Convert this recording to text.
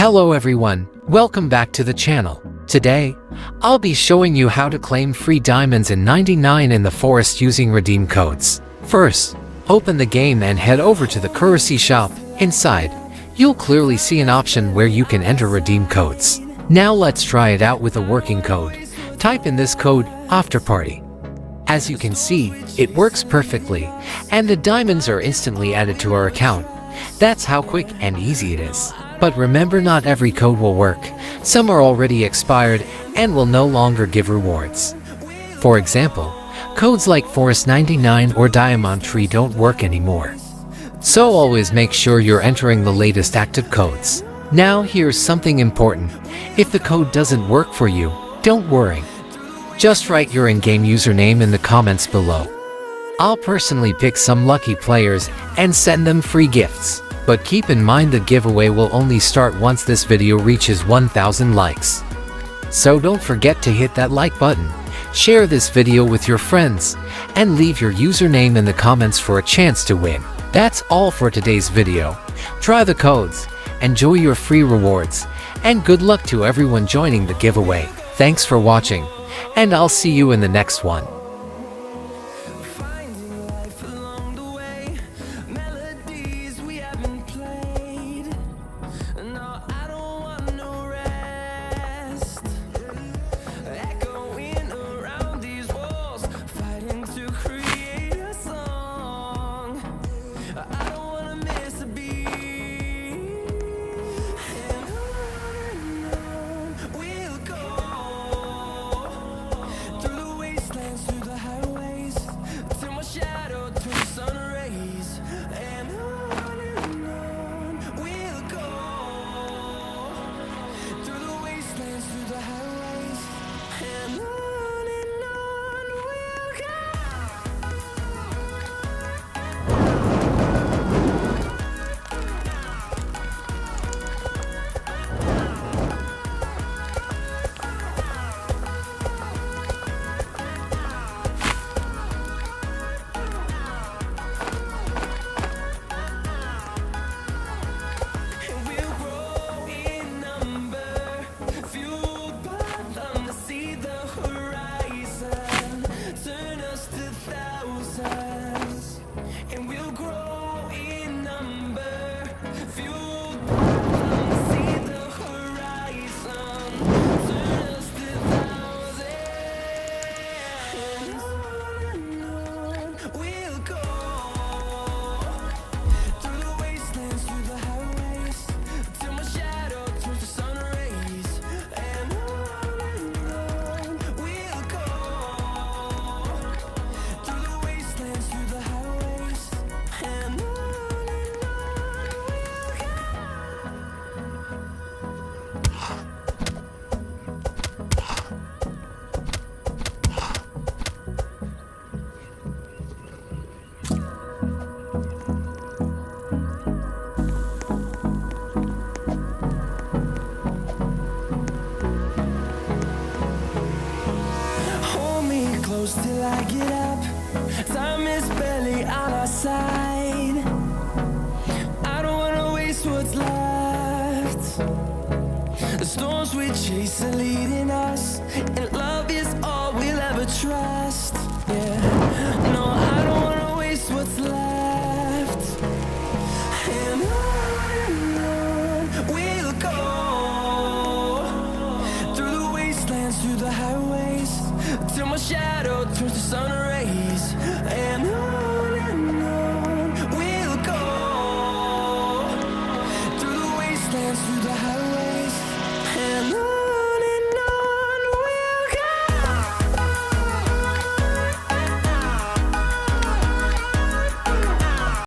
Hello everyone, welcome back to the channel. Today, I'll be showing you how to claim free diamonds in 99 in the forest using redeem codes. First, open the game and head over to the currency shop. Inside, you'll clearly see an option where you can enter redeem codes. Now let's try it out with a working code. Type in this code, afterparty. As you can see, it works perfectly, and the diamonds are instantly added to our account. That's how quick and easy it is. But remember, not every code will work. Some are already expired and will no longer give rewards. For example, codes like Forest 99 or Diamond Tree don't work anymore. So always make sure you're entering the latest active codes. Now here's something important. If the code doesn't work for you, don't worry. Just write your in-game username in the comments below. I'll personally pick some lucky players and send them free gifts. But keep in mind the giveaway will only start once this video reaches 1,000 likes. So don't forget to hit that like button, share this video with your friends, and leave your username in the comments for a chance to win. That's all for today's video. Try the codes, enjoy your free rewards, and good luck to everyone joining the giveaway. Thanks for watching, and I'll see you in the next one. Till I get up, time is barely on our side. I don't wanna waste what's left. The storms we chase are leading us, and love is all we'll ever trust. Yeah, no, I don't wanna waste what's left. And on we'll go, through the wastelands, through the highways, till my shadow turns to sun rays. And